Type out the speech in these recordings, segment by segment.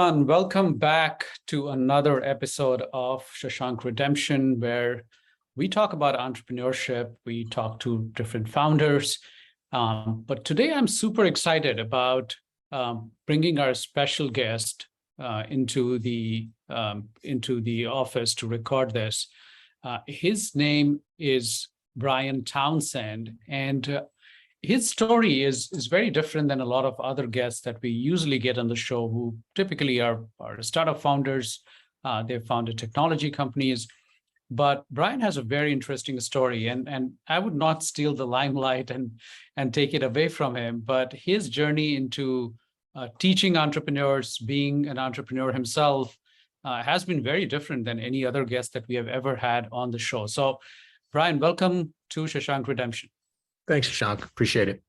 And welcome back to another episode of Shashank Redemption, where we talk about entrepreneurship. We talk to different founders. But today I'm super excited about bringing our special guest into the office to record this. His name is Brian Townsend, and his story is very different than a lot of other guests that we usually get on the show, who typically are startup founders. They've founded technology companies. But Brian has a very interesting story, and I would not steal the limelight and take it away from him. But his journey into teaching entrepreneurs, being an entrepreneur himself, has been very different than any other guest that we have ever had on the show. So, Brian, welcome to Shashank Redemption. Thanks, Shashank. Appreciate it.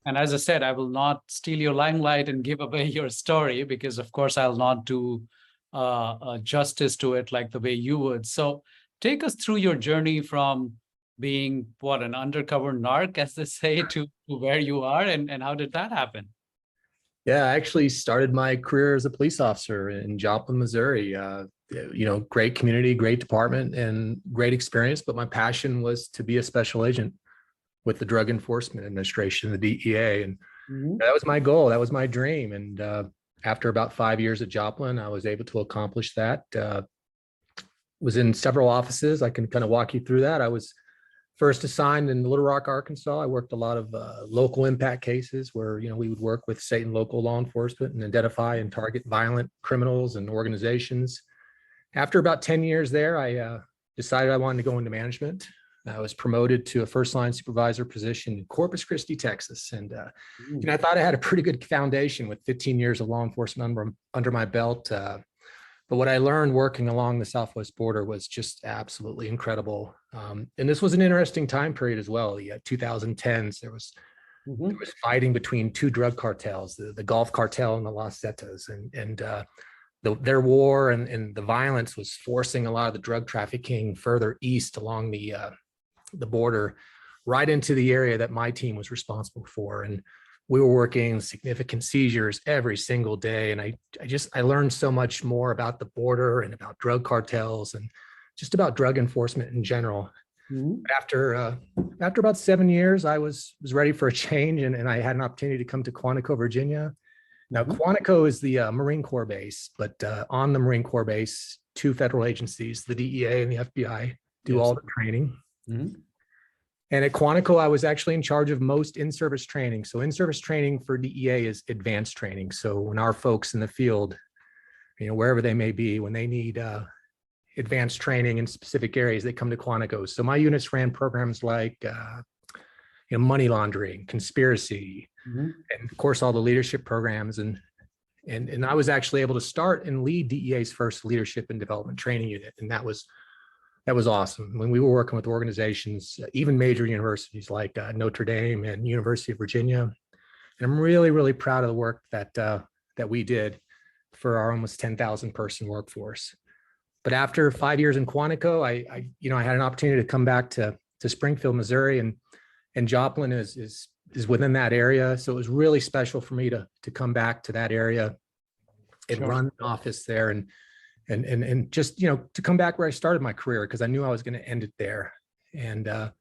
And as I said, I will not steal your limelight and give away your story because, of course, I'll not do justice to it like the way you would. So take us through your journey from being, an undercover narc, as they say, to where you are, and how did that happen? Yeah, I actually started my career as a police officer in Joplin, Missouri. Great community, great department, and great experience. But my passion was to be a special agent with the Drug Enforcement Administration, the DEA. And that was my goal. That was my dream. And after about 5 years at Joplin, I was able to accomplish that. Was in several offices. I can kind of walk you through that. I was first assigned in Little Rock, Arkansas. I worked a lot of local impact cases where, we would work with state and local law enforcement and identify and target violent criminals and organizations. After about 10 years there, I decided I wanted to go into management. I was promoted to a first-line supervisor position in Corpus Christi, Texas. And I thought I had a pretty good foundation with 15 years of law enforcement under my belt. But what I learned working along the Southwest border was just absolutely incredible. And this was an interesting time period as well. The 2010s, there was fighting between two drug cartels, the Gulf Cartel and the Los Zetas. And their war and the violence was forcing a lot of the drug trafficking further east along the border, right into the area that my team was responsible for. And we were working significant seizures every single day. And I learned so much more about the border and about drug cartels and just about drug enforcement in general. After about 7 years, I was ready for a change, and I had an opportunity to come to Quantico, Virginia. Now, Quantico is the Marine Corps base, but on the Marine Corps base, two federal agencies, the DEA and the FBI, do all the training. And at Quantico, I was actually in charge of most in-service training. So in-service training for DEA is advanced training. So when our folks in the field, wherever they may be, when they need advanced training in specific areas, they come to Quantico. So my units ran programs like money laundering, conspiracy, and of course, all the leadership programs. And I was actually able to start and lead DEA's first leadership and development training unit. And that was awesome. When we were working with organizations, even major universities like Notre Dame and University of Virginia. And I'm really, really proud of the work that we did for our almost 10,000 person workforce. But after 5 years in Quantico, I had an opportunity to come back to Springfield, Missouri, and Joplin is within that area. So it was really special for me to come back to that area and run an office there and just, to come back where I started my career, because I knew I was going to end it there. And a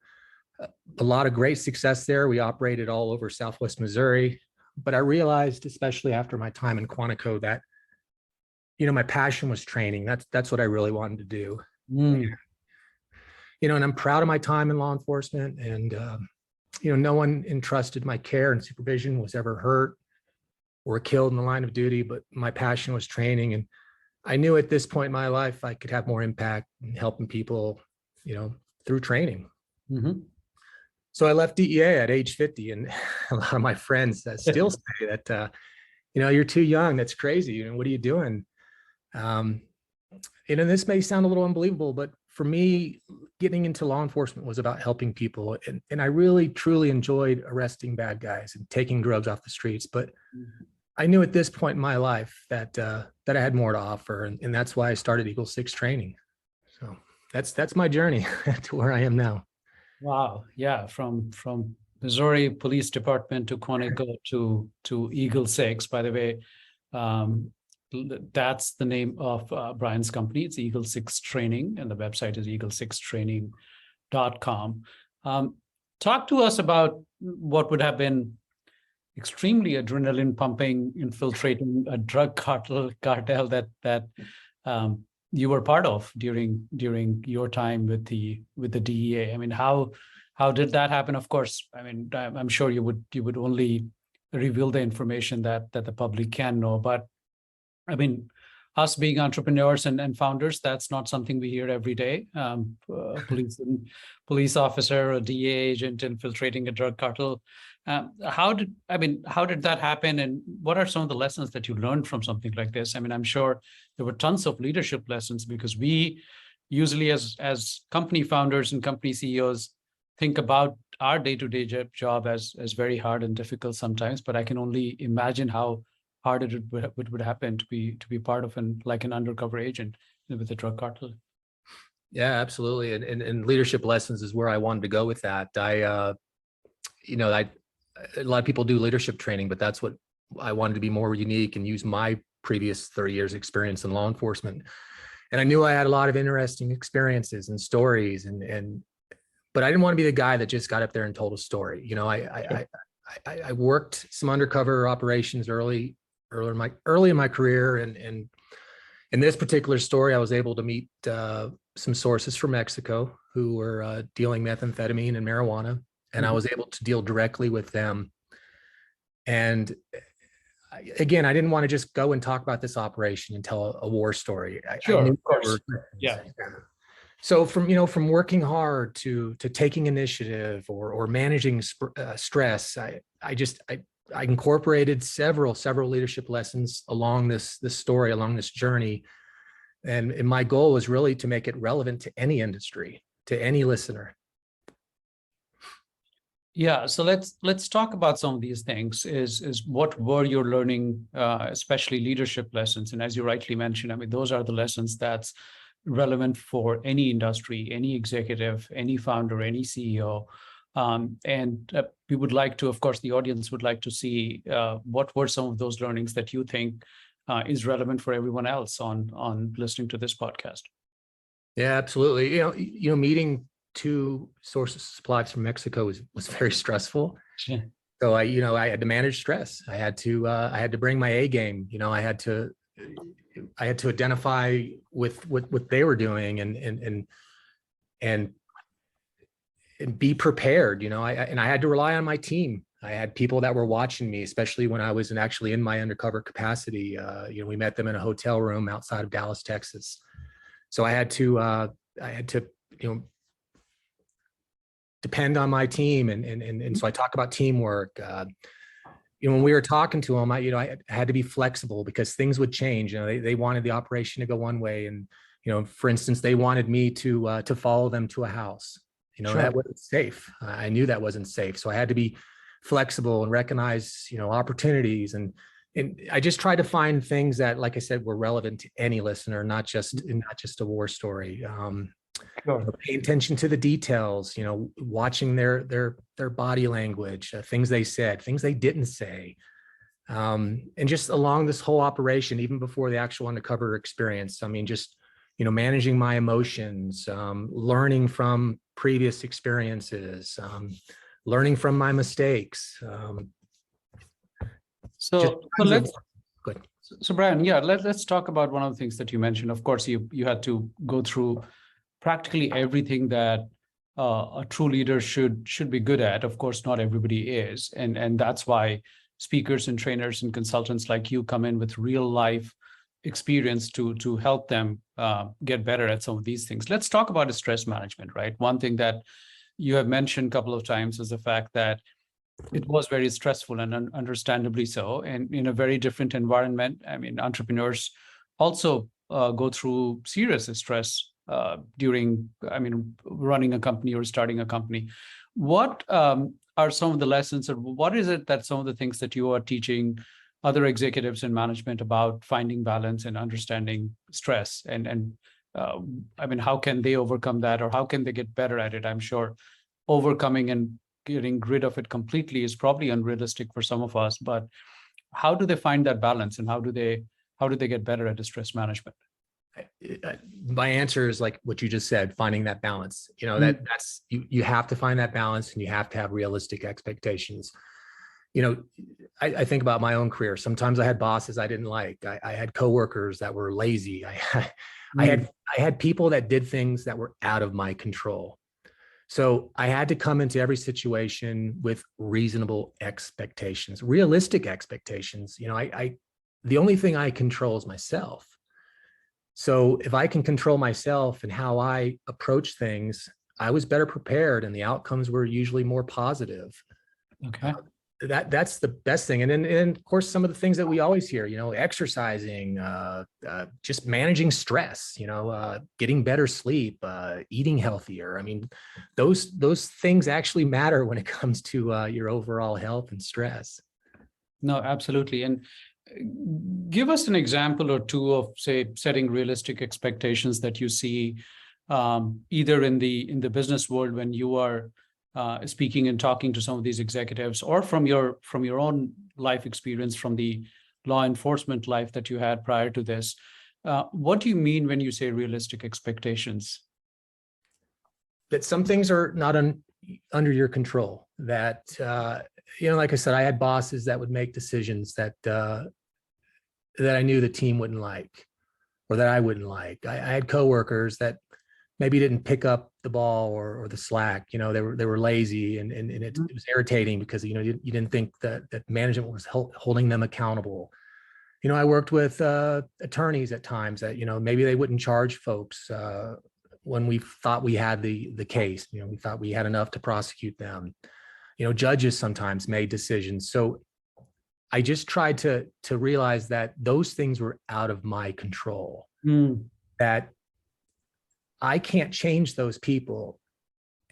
lot of great success there. We operated all over Southwest Missouri, but I realized, especially after my time in Quantico, that, my passion was training. That's what I really wanted to do. And I'm proud of my time in law enforcement, and, no one entrusted my care and supervision was ever hurt or killed in the line of duty, but my passion was training. And I knew at this point in my life, I could have more impact in helping people, through training. So I left DEA at age 50, and a lot of my friends still say that, you're too young. That's crazy. What are you doing? And this may sound a little unbelievable, but for me, getting into law enforcement was about helping people. And I really, truly enjoyed arresting bad guys and taking drugs off the streets. But I knew at this point in my life that I had more to offer, and that's why I started Eagle 6 training. So that's my journey to where I am now. Wow, yeah, from Missouri Police Department to Quantico to Eagle 6. By the way, that's the name of Brian's company. It's Eagle 6 Training, and the website is eagle6training.com. Talk to us about what would have been extremely adrenaline pumping, infiltrating a drug cartel that you were part of during your time with the DEA. I mean, how did that happen? Of course, I mean, I'm sure you would only reveal the information that the public can know, but I mean, us being entrepreneurs and founders, that's not something we hear every day. Police officer, a DEA agent infiltrating a drug cartel. How did that happen? And what are some of the lessons that you learned from something like this? I mean, I'm sure there were tons of leadership lessons, because we usually as company founders and company CEOs think about our day-to-day job as very hard and difficult sometimes, but I can only imagine how hard it would happen to be part of an undercover agent with a drug cartel. Yeah, absolutely. And leadership lessons is where I wanted to go with that. A lot of people do leadership training, but that's what I wanted to be more unique and use my previous 30 years experience in law enforcement. And I knew I had a lot of interesting experiences and stories, but I didn't want to be the guy that just got up there and told a story. I worked some undercover operations early in my career, and in this particular story, I was able to meet some sources from Mexico who were dealing methamphetamine and marijuana, and I was able to deal directly with them. And again, I didn't want to just go and talk about this operation and tell a war story. Sure, I knew of course. Yeah. So from working hard to taking initiative or managing stress, I incorporated several leadership lessons along this story, along this journey. And my goal was really to make it relevant to any industry, to any listener. Yeah, so let's talk about some of these things. Is what were your learning, especially leadership lessons? And as you rightly mentioned, I mean, those are the lessons that's relevant for any industry, any executive, any founder, any CEO. We would like to, of course, the audience would like to see what were some of those learnings that you think is relevant for everyone else on listening to this podcast. Yeah, absolutely. Meeting two sources of supplies from Mexico was very stressful. Yeah. So I had to manage stress. I had to bring my A game. I had to identify with what they were doing and be prepared. I had to rely on my team. I had people that were watching me, especially when I was actually in my undercover capacity. We met them in a hotel room outside of Dallas, Texas. So I had to depend on my team, and so I talk about teamwork. When we were talking to them, I had to be flexible because things would change. They wanted the operation to go one way, and for instance, they wanted me to follow them to a house. Sure. That wasn't safe. I knew that wasn't safe, so I had to be flexible and recognize opportunities, and I just tried to find things that, like I said, were relevant to any listener, not just a war story. Sure. Pay attention to the details, watching their body language, things they said, things they didn't say. And just along this whole operation, even before the actual undercover experience, I mean, just, managing my emotions, learning from previous experiences, learning from my mistakes. So Brian, yeah, let's talk about one of the things that you mentioned. Of course, you had to go through practically everything that a true leader should be good at. Of course, not everybody is, and that's why speakers and trainers and consultants like you come in with real life experience to help them get better at some of these things. Let's talk about stress management, right? One thing that you have mentioned a couple of times is the fact that it was very stressful, and understandably so, and in a very different environment. I mean, entrepreneurs also go through serious stress during, running a company or starting a company. What are some of the lessons, or what is it that some of the things that you are teaching other executives and management about finding balance and understanding stress? And how can they overcome that, or how can they get better at it? I'm sure overcoming and getting rid of it completely is probably unrealistic for some of us, but how do they find that balance, and how do they how do they get better at stress management? My answer is like what you just said, finding that balance. That's you have to find that balance, and you have to have realistic expectations. I think about my own career. Sometimes I had bosses I didn't like. I had coworkers that were lazy. I had people that did things that were out of my control. So I had to come into every situation with reasonable expectations, realistic expectations. The only thing I control is myself. So if I can control myself and how I approach things, I was better prepared, and the outcomes were usually more positive. Okay. That's the best thing. And of course, some of the things that we always hear, exercising, just managing stress, getting better sleep, eating healthier. I mean, those things actually matter when it comes to your overall health and stress. No, absolutely. And give us an example or two of, say, setting realistic expectations that you see either in the business world when you are speaking and talking to some of these executives, or from your own life experience, from the law enforcement life that you had prior to this. What do you mean when you say realistic expectations? That some things are not under your control. That like I said, I had bosses that would make decisions that I knew the team wouldn't like, or that I wouldn't like. I had coworkers that maybe didn't pick up the ball or the slack. They were lazy, and it was irritating because you didn't think that management was holding them accountable. I worked with attorneys at times that maybe they wouldn't charge folks when we thought we had the case. We thought we had enough to prosecute them. Judges sometimes made decisions. So I just tried to realize that those things were out of my control. That I can't change those people,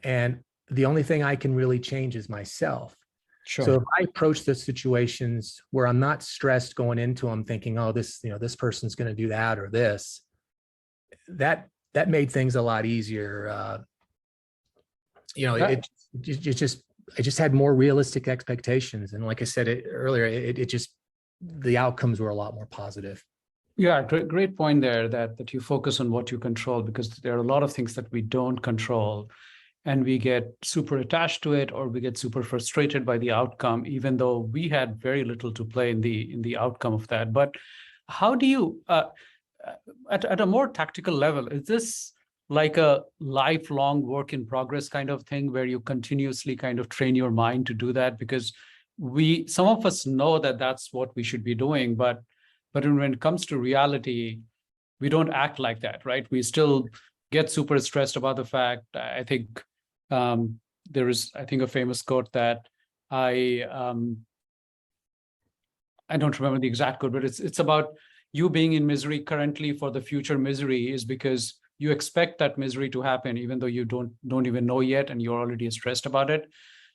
and the only thing I can really change is myself. Sure. So if I approach the situations where I'm not stressed going into them, thinking, oh, this person's going to do that or this, that made things a lot easier. I just had more realistic expectations, and like I said earlier, the outcomes were a lot more positive. Yeah, great point there, that you focus on what you control, because there are a lot of things that we don't control, and we get super attached to it, or we get super frustrated by the outcome, even though we had very little to play in the outcome of that. But how do you, at a more tactical level, is this like a lifelong work in progress kind of thing, where you continuously kind of train your mind to do that? Because some of us know that that's what we should be doing, but when it comes to reality, we don't act like that, right? We still get super stressed about the fact. I think there is, a famous quote that I don't remember the exact quote, but it's about you being in misery currently for the future misery is because you expect that misery to happen, even though you don't even know yet, and you're already stressed about it.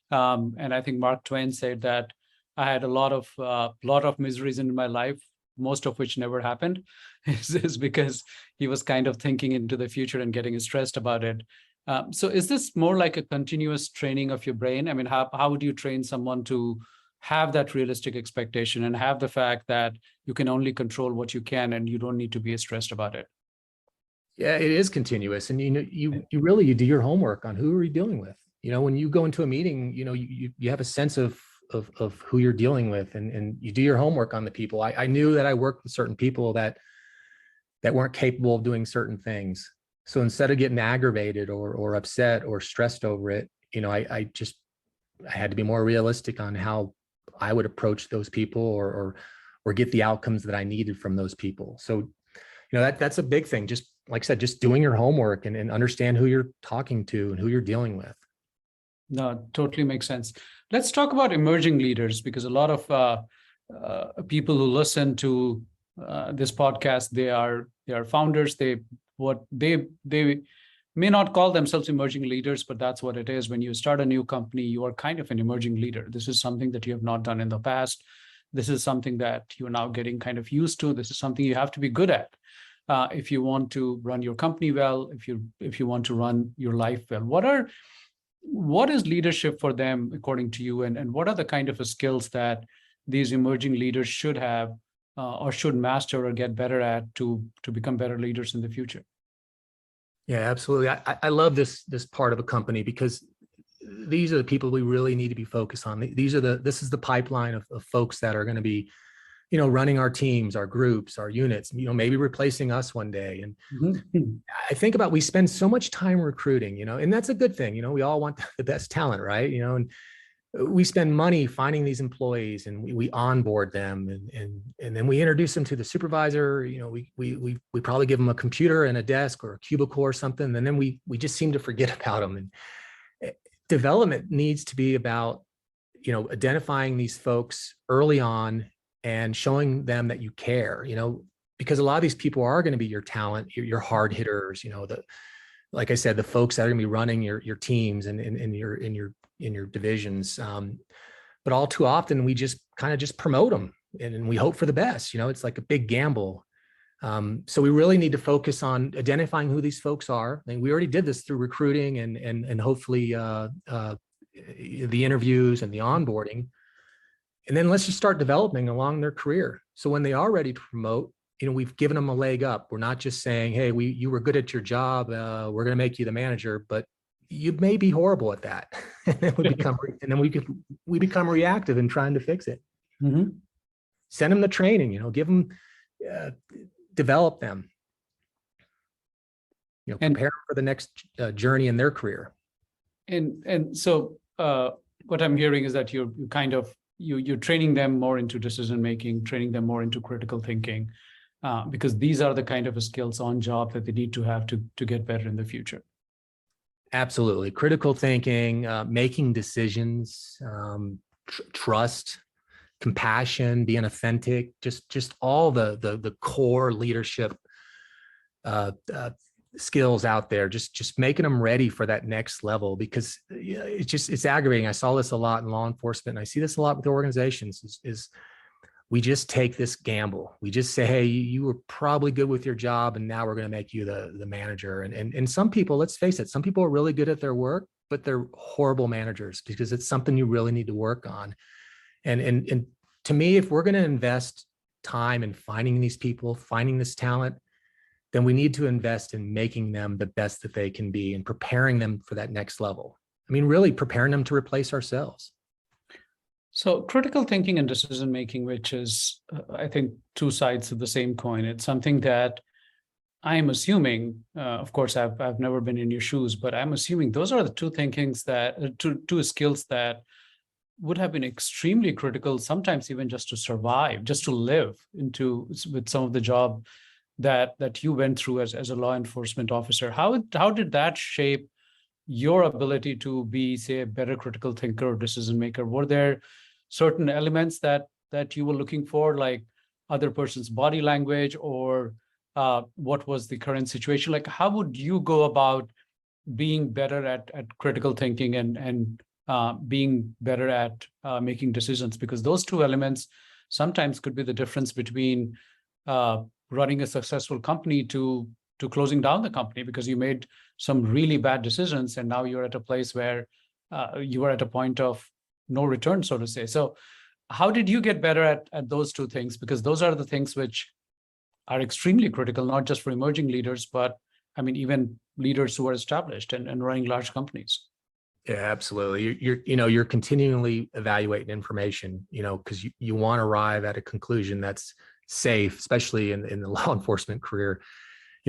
And I think Mark Twain said that I had a lot of miseries in my life, most of which never happened, is because he was kind of thinking into the future and getting stressed about it. So is this more like a continuous training of your brain? I mean, how would you train someone to have that realistic expectation and have the fact that you can only control what you can and you don't need to be stressed about it? Yeah, it is continuous. And you do your homework on who are you dealing with. When you go into a meeting, you have a sense of who you're dealing with, and you do your homework on the people. I knew that I worked with certain people that weren't capable of doing certain things. So instead of getting aggravated or upset or stressed over it, I had to be more realistic on how I would approach those people or get the outcomes that I needed from those people. So, that's a big thing. Just like I said, just doing your homework and understand who you're talking to and who you're dealing with. No, totally makes sense. Let's talk about emerging leaders, because a lot of people who listen to this podcast, they are founders. They may not call themselves emerging leaders, but that's what it is. When you start a new company, you are kind of an emerging leader. This is something that you have not done in the past. This is something that you're now getting kind of used to. This is something you have to be good at if you want to run your company well, if you want to run your life well. What is leadership for them, according to you, and what are the kind of skills that these emerging leaders should have or should master or get better at to become better leaders in the future? Yeah, absolutely. I love this part of a company because these are the people we really need to be focused on. This is the pipeline of folks that are going to be, running our teams, our groups, our units, maybe replacing us one day. And Mhm. I think about, we spend so much time recruiting, and that's a good thing. We all want the best talent, right? And we spend money finding these employees, and we onboard them, and then we introduce them to the supervisor. We probably give them a computer and a desk or a cubicle or something, and then we just seem to forget about them. And development needs to be about, identifying these folks early on and showing them that you care, because a lot of these people are going to be your talent, your hard hitters, like I said, the folks that are going to be running your teams and in your divisions. But all too often we just kind of just promote them and we hope for the best. It's like a big gamble. So we really need to focus on identifying who these folks are. And we already did this through recruiting and hopefully the interviews and the onboarding. And then let's just start developing along their career. So when they are ready to promote, we've given them a leg up. We're not just saying, hey, you were good at your job. We're going to make you the manager, but you may be horrible at that. And then we become reactive in trying to fix it. Mm-hmm. Send them the training, give them, develop them, prepare them for the next journey in their career. And so what I'm hearing is that you're training them more into decision making, training them more into critical thinking, because these are the kind of skills on job that they need to have to get better in the future. Absolutely. Critical thinking, making decisions, trust, compassion, being authentic, just all the core leadership skills out there, just making them ready for that next level, because it's aggravating. I saw this a lot in law enforcement, and I see this a lot with organizations is we just take this gamble. We just say, hey, you were probably good with your job, and now we're going to make you the manager. And some people, let's face it, some people are really good at their work, but they're horrible managers because it's something you really need to work on. And to me, if we're going to invest time in finding these people, finding this talent, then we need to invest in making them the best that they can be and preparing them for that next level. I mean, really preparing them to replace ourselves. So critical thinking and decision making, which is, I think, two sides of the same coin. It's something that I'm assuming, of course, I've never been in your shoes, but I'm assuming those are the two skills that would have been extremely critical, sometimes even just to survive, just to live with some of the job that you went through as a law enforcement officer. How did that shape your ability to be, say, a better critical thinker or decision maker? Were there certain elements that you were looking for, like other person's body language, or what was the current situation? Like, how would you go about being better at critical thinking and being better at making decisions? Because those two elements sometimes could be the difference between running a successful company to closing down the company, because you made some really bad decisions and now you're at a place where you are at a point of no return, so to say. So how did you get better at those two things? Because those are the things which are extremely critical, not just for emerging leaders, but I mean, even leaders who are established and running large companies. Yeah, absolutely. You're continually evaluating information, because you want to arrive at a conclusion that's safe, especially in the law enforcement career.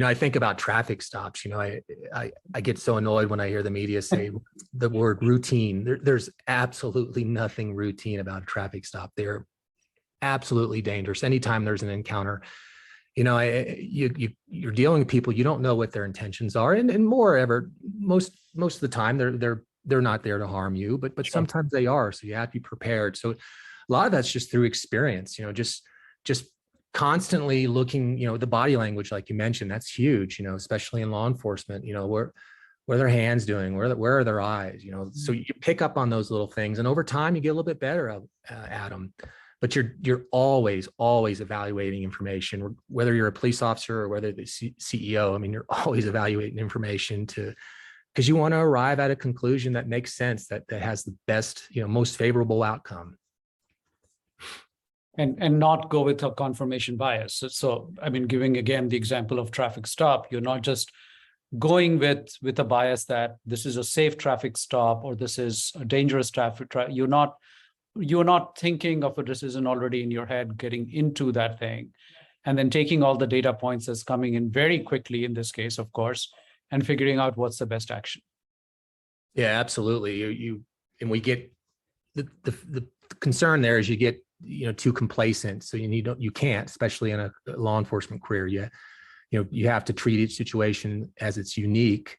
I think about traffic stops. I get so annoyed when I hear the media say the word routine. There's absolutely nothing routine about a traffic stop. They're absolutely dangerous. Anytime there's an encounter, you're dealing with people, you don't know what their intentions are, and moreover, most of the time they're not there to harm you, but Sure. Sometimes they are. So you have to be prepared. So a lot of that's just through experience, just constantly looking, the body language, like you mentioned, that's huge, especially in law enforcement, where are their hands doing? Where are their eyes? So you pick up on those little things, and over time you get a little bit better at them. But you're always evaluating information, whether you're a police officer or whether the CEO. I mean, you're always evaluating information because you want to arrive at a conclusion that makes sense, that has the best, most favorable outcome. and not go with a confirmation bias. So I mean, giving again the example of traffic stop, you're not just going with a bias that this is a safe traffic stop or this is a dangerous you're not thinking of a decision already in your head, getting into that thing, and then taking all the data points that's coming in very quickly in this case, of course, and figuring out what's the best action. Yeah, absolutely. And we get the concern there is you get, too complacent. So you can't, especially in a law enforcement career, you have to treat each situation as it's unique,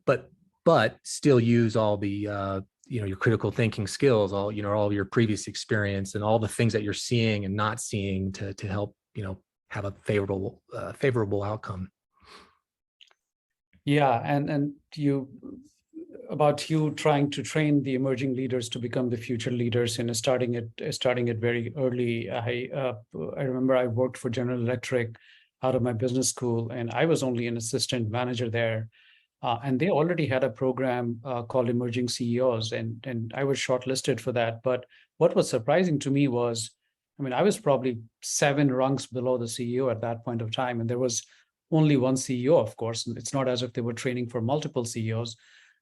but still use all the your critical thinking skills, all your previous experience and all the things that you're seeing and not seeing to help, have a favorable outcome. Yeah, and about you trying to train the emerging leaders to become the future leaders and starting it very early. I remember I worked for General Electric out of my business school, and I was only an assistant manager there. And they already had a program called Emerging CEOs, and I was shortlisted for that. But what was surprising to me was, I mean, I was probably 7 rungs below the CEO at that point of time, and there was only one CEO, of course. And it's not as if they were training for multiple CEOs.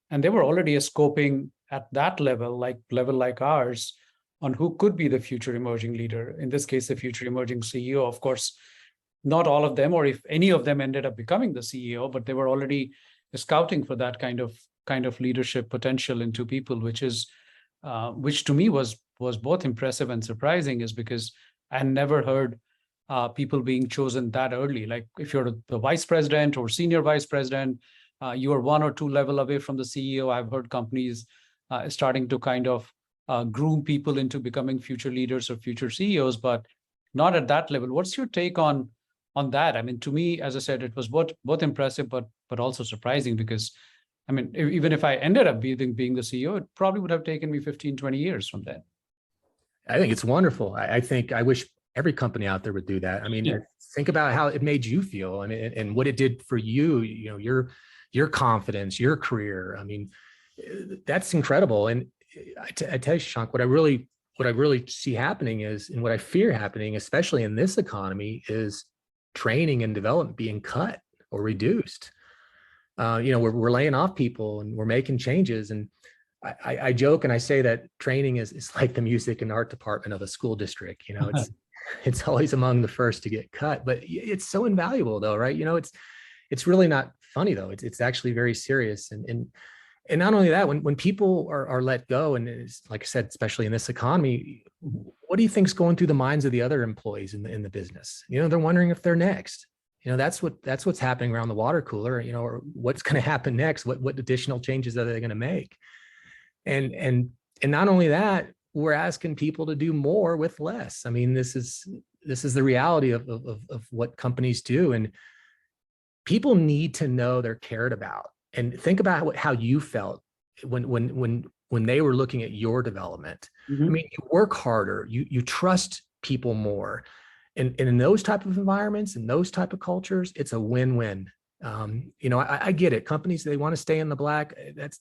And they were already scoping at that level like ours, on who could be the future emerging leader. In this case, the future emerging CEO. Of course, not all of them, or if any of them ended up becoming the CEO, but they were already scouting for that kind of leadership potential into people, which to me was both impressive and surprising, is because I never heard people being chosen that early. Like if you're the vice president or senior vice president, you are 1 or 2 level away from the CEO. I've heard companies starting to kind of groom people into becoming future leaders or future CEOs, but not at that level. What's your take on that? I mean, to me, as I said, it was both impressive, but also surprising, because I mean, even if I ended up being the CEO, it probably would have taken me 15, 20 years from then. I think it's wonderful. I wish every company out there would do that. I mean, yeah. Think about how it made you feel and what it did for you, your confidence, your career. I mean, that's incredible. And I tell you, Shashank, what I really see happening is, and what I fear happening, especially in this economy, is training and development being cut or reduced. We're laying off people and we're making changes. And I joke and I say that training is like the music and art department of a school district. It's always among the first to get cut, but it's so invaluable though, right? It's really not funny though. It's actually very serious. And not only that, when people are let go, and it's, like I said, especially in this economy, what do you think's going through the minds of the other employees in the business? They're wondering if they're next. That's what's happening around the water cooler, or what's going to happen next. What additional changes are they going to make? And not only that, we're asking people to do more with less. I mean, this is the reality of what companies do, and people need to know they're cared about. And think about how you felt when they were looking at your development. Mm-hmm. I mean, you work harder, you trust people more, and in those type of environments and those type of cultures, it's a win-win. I get it. Companies, they want to stay in the black.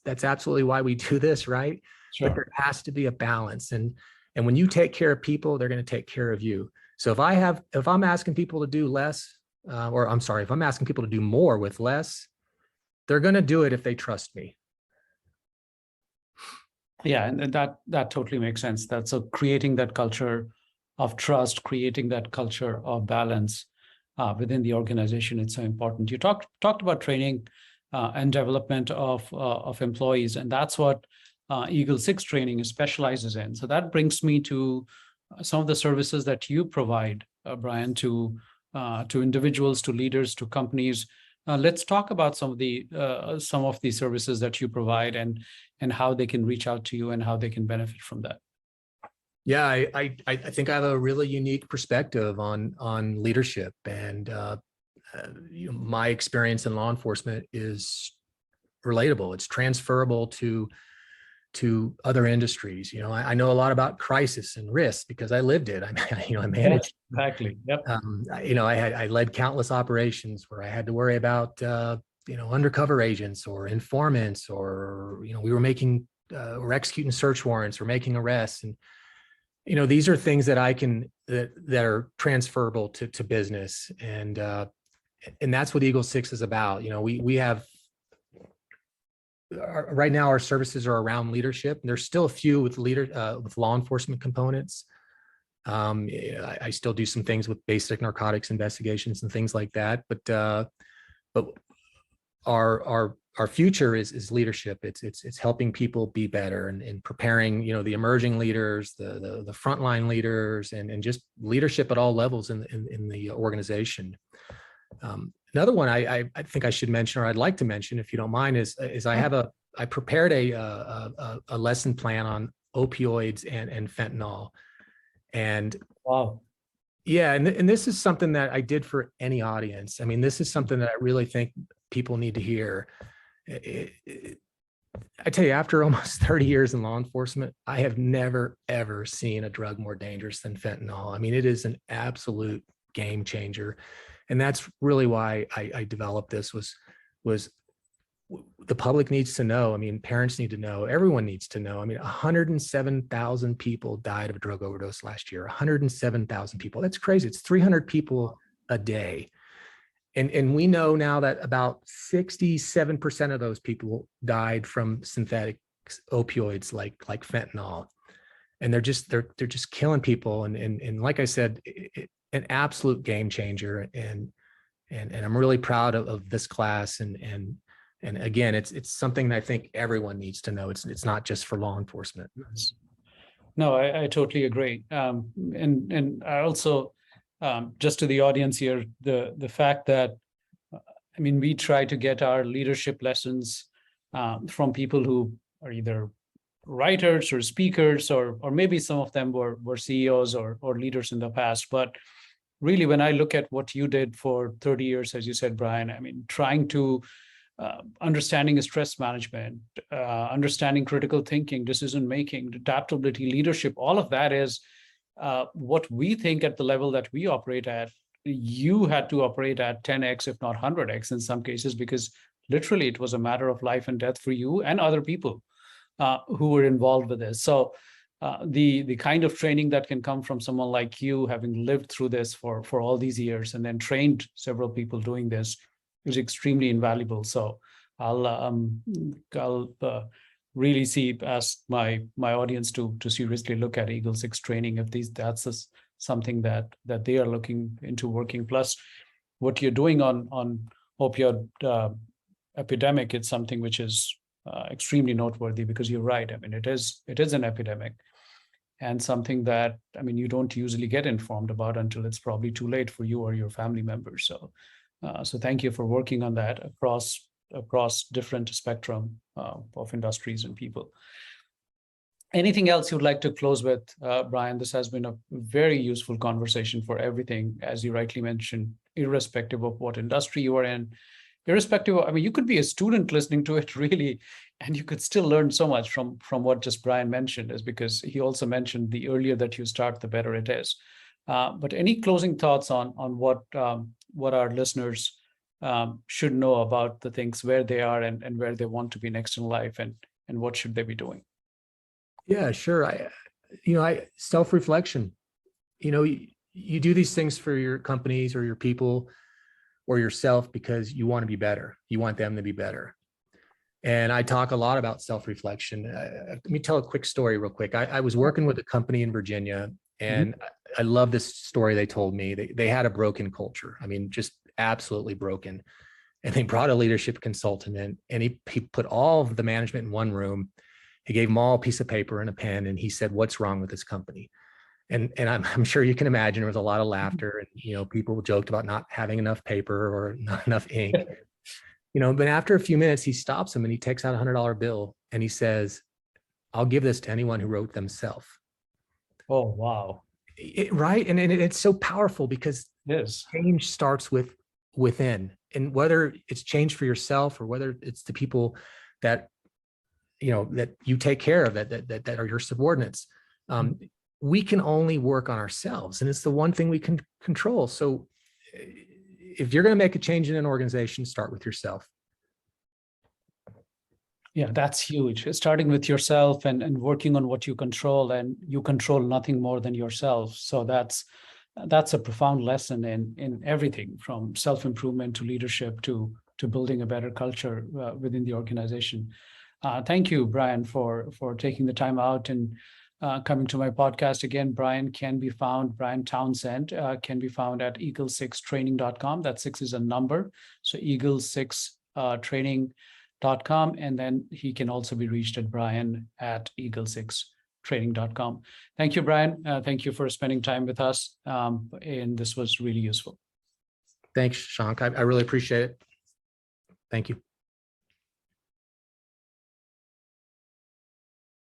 That's absolutely why we do this, right? Sure. But there has to be a balance, and when you take care of people, they're going to take care of you. So if I'm asking people to do less, if I'm asking people to do more with less, they're going to do it if they trust me. Yeah, and that totally makes sense. That's so creating that culture of trust, creating that culture of balance within the organization. It's so important. You talked about training and development of employees, and that's what Eagle 6 training specializes in. So that brings me to some of the services that you provide, Brian, to individuals, to leaders, to companies. Let's talk about some of the services that you provide and how they can reach out to you and how they can benefit from that. Yeah, I think I have a really unique perspective on leadership, and my experience in law enforcement is relatable. It's transferable to other industries. I know a lot about crisis and risk because I lived it. I managed. Exactly. Yep. I led countless operations where I had to worry about undercover agents or informants, or we were making we're executing search warrants or making arrests, and these are things that I can that are transferable to business. And that's what Eagle 6 is about. You know, we have right now our services are around leadership, and there's still a few with with law enforcement components. I still do some things with basic narcotics investigations and things like that, but our future is leadership. It's helping people be better, and preparing, you know, the emerging leaders, the frontline leaders, and just leadership at all levels in the organization. Another one I think I should mention, or I'd like to mention, if you don't mind, is I prepared a lesson plan on opioids and fentanyl. And Wow. yeah, and this is something that I did for any audience. I mean, this is something that I really think people need to hear. I tell you, after almost 30 years in law enforcement, I have never, ever seen a drug more dangerous than fentanyl. I mean, it is an absolute game changer. And that's really why I developed this, was the public needs to know. I mean, parents need to know, everyone needs to know. I mean, 107,000 people died of a drug overdose last year, 107,000 people. That's crazy. It's 300 people a day. And we know now that about 67% of those people died from synthetic opioids like fentanyl. And they're just killing people. And like I said, an absolute game changer. And I'm really proud of this class. And again, it's something that I think everyone needs to know. It's not just for law enforcement. No, I totally agree. And I also, just to the audience here, the fact that, I mean, we try to get our leadership lessons from people who are either writers or speakers, or maybe some of them were CEOs or leaders in the past. But really, when I look at what you did for 30 years, as you said, Brian, I mean, trying to understanding stress management, understanding critical thinking, decision making, adaptability, leadership, all of that is what we think at the level that we operate at. You had to operate at 10x, if not 100x in some cases, because literally it was a matter of life and death for you and other people who were involved with this. So the kind of training that can come from someone like you, having lived through this for all these years and then trained several people doing this, is extremely invaluable. So I'll really ask my audience to seriously look at Eagle 6 training if that's something that they are looking into working. Plus, what you're doing on opioid epidemic, it's something which is extremely noteworthy, because you're right. I mean, it is an epidemic, and something that, I mean, you don't usually get informed about until it's probably too late for you or your family members. So thank you for working on that across different spectrum of industries and people. Anything else you'd like to close with, Brian? This has been a very useful conversation for everything, as you rightly mentioned, irrespective of what industry you are in, irrespective of, I mean, you could be a student listening to it really, and you could still learn so much from what just Brian mentioned, is because he also mentioned the earlier that you start, the better it is. But any closing thoughts on what our listeners should know about the things, where they are and where they want to be next in life, and what should they be doing? Yeah, sure. Self-reflection, you do these things for your companies or your people or yourself because you want to be better. You want them to be better. And I talk a lot about self-reflection. Let me tell a quick story real quick. I was working with a company in Virginia, and I love this story they told me. They had a broken culture. I mean, just absolutely broken. And they brought a leadership consultant in, and he put all of the management in one room. He gave them all a piece of paper and a pen, and he said, "What's wrong with this company?" And I'm sure you can imagine there was a lot of laughter, and people joked about not having enough paper or not enough ink. But after a few minutes, he stops him and he takes out a $100 bill and he says, "I'll give this to anyone who wrote themselves." Oh, wow. Right. And it's so powerful, because change starts within. And whether it's change for yourself or whether it's the people that that you take care of, that are your subordinates, we can only work on ourselves, and it's the one thing we can control. So if you're going to make a change in an organization, start with yourself. Yeah, that's huge. Starting with yourself and working on what you control, and you control nothing more than yourself. So that's a profound lesson in everything from self-improvement to leadership to building a better culture within the organization. Thank you, Brian, for taking the time out and coming to my podcast. Again, Brian Townsend can be found at eagle6training.com. That six is a number. So eagle6training.com. And then he can also be reached at Brian at eagle6training.com. Thank you, Brian. Thank you for spending time with us. And this was really useful. Thanks, Shashank. I really appreciate it. Thank you.